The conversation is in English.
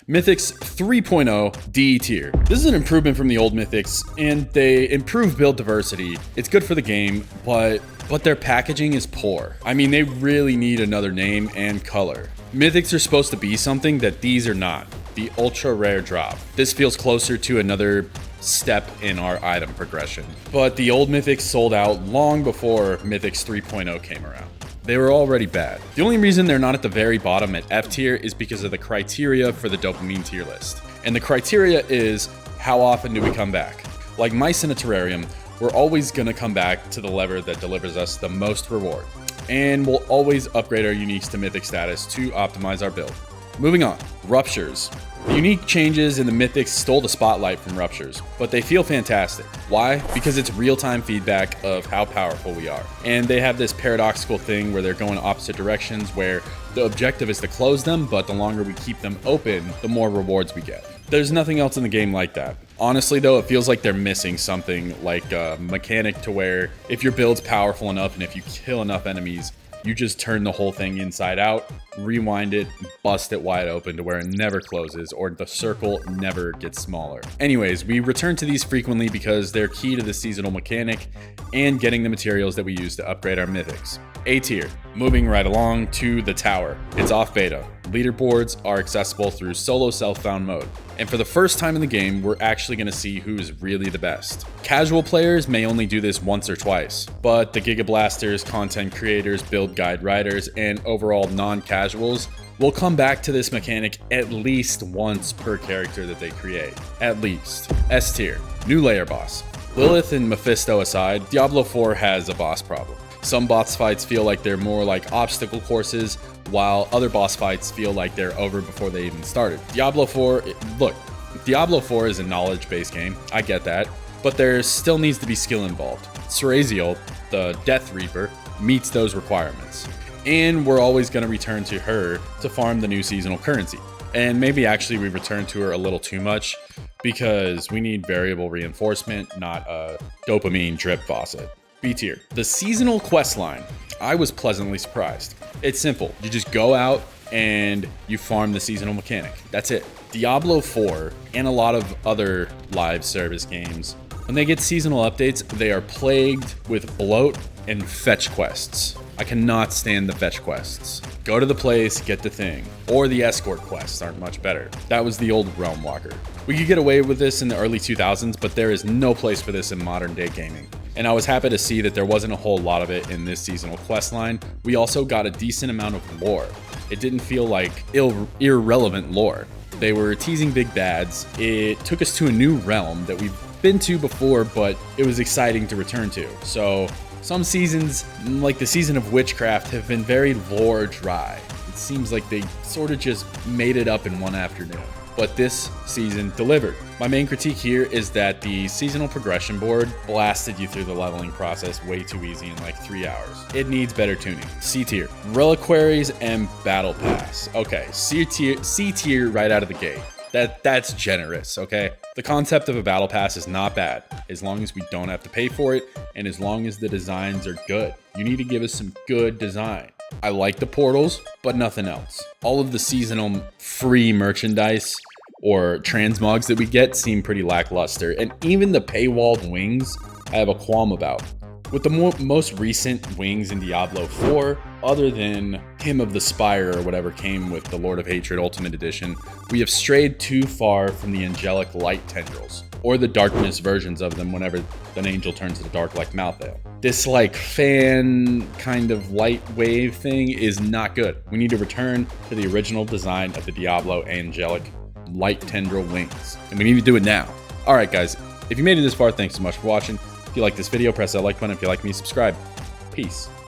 Mythics 3.0 D tier. This is an improvement from the old Mythics, and they improve build diversity. It's good for the game, but their packaging is poor. I mean, they really need another name and color. Mythics are supposed to be something that these are not. The ultra rare drop. This feels closer to another step in our item progression. But the old Mythics sold out long before Mythics 3.0 came around. They were already bad. The only reason they're not at the very bottom at F tier is because of the criteria for the dopamine tier list. And the criteria is, how often do we come back? Like mice in a terrarium, we're always gonna come back to the lever that delivers us the most reward. And we'll always upgrade our uniques to mythic status to optimize our build. Moving on, ruptures. The unique changes in the mythics stole the spotlight from ruptures, but they feel fantastic. Why? Because it's real-time feedback of how powerful we are. And they have this paradoxical thing where they're going opposite directions, where the objective is to close them, but the longer we keep them open, the more rewards we get. There's nothing else in the game like that. Honestly though, it feels like they're missing something, like a mechanic to where if your build's powerful enough and if you kill enough enemies, you just turn the whole thing inside out, rewind it, bust it wide open to where it never closes or the circle never gets smaller. Anyways, we return to these frequently because they're key to the seasonal mechanic and getting the materials that we use to upgrade our mythics. A tier. Moving right along to the tower. It's off beta. Leaderboards are accessible through solo self-found mode. And for the first time in the game, we're actually going to see who's really the best. Casual players may only do this once or twice, but the Giga Blasters, content creators, build guide writers, and overall non-casuals will come back to this mechanic at least once per character that they create. At least. S tier. New layer boss. Lilith and Mephisto aside, Diablo 4 has a boss problem. Some boss fights feel like they're more like obstacle courses, while other boss fights feel like they're over before they even started. Diablo 4 is a knowledge-based game, I get that, but there still needs to be skill involved. Seraziel, the Death Reaper, meets those requirements. And we're always going to return to her to farm the new seasonal currency. And maybe actually we return to her a little too much, because we need variable reinforcement, not a dopamine drip faucet. B tier. The seasonal quest line. I was pleasantly surprised. It's simple. You just go out and you farm the seasonal mechanic. That's it. Diablo 4 and a lot of other live service games, when they get seasonal updates, they are plagued with bloat and fetch quests. I cannot stand the fetch quests. Go to the place, get the thing. Or the escort quests aren't much better. That was the old Realm Walker. We could get away with this in the early 2000s, but there is no place for this in modern day gaming. And I was happy to see that there wasn't a whole lot of it in this seasonal quest line. We also got a decent amount of lore. It didn't feel like irrelevant lore. They were teasing big bads. It took us to a new realm that we've been to before, but it was exciting to return to. So some seasons, like the season of Witchcraft, have been very lore dry. It seems like they sort of just made it up in one afternoon. But this season delivered. My main critique here is that the seasonal progression board blasted you through the leveling process way too easy in like 3 hours. It needs better tuning. C tier. Reliquaries and Battle Pass. Okay, C tier right out of the gate. That's generous, okay? The concept of a battle pass is not bad, as long as we don't have to pay for it, and as long as the designs are good. You need to give us some good design. I like the portals, but nothing else. All of the seasonal free merchandise or transmogs that we get seem pretty lackluster, and even the paywalled wings I have a qualm about. With the most recent wings in Diablo 4, other than Hymn of the Spire or whatever came with the Lord of Hatred Ultimate Edition, we have strayed too far from the angelic light tendrils, or the darkness versions of them whenever an angel turns to the dark like Malthael. This like fan kind of light wave thing is not good. We need to return to the original design of the Diablo angelic light tendril wings, and we need to do it now. Alright guys, if you made it this far, thanks so much for watching. If you like this video, press that like button. If you like me, subscribe. Peace.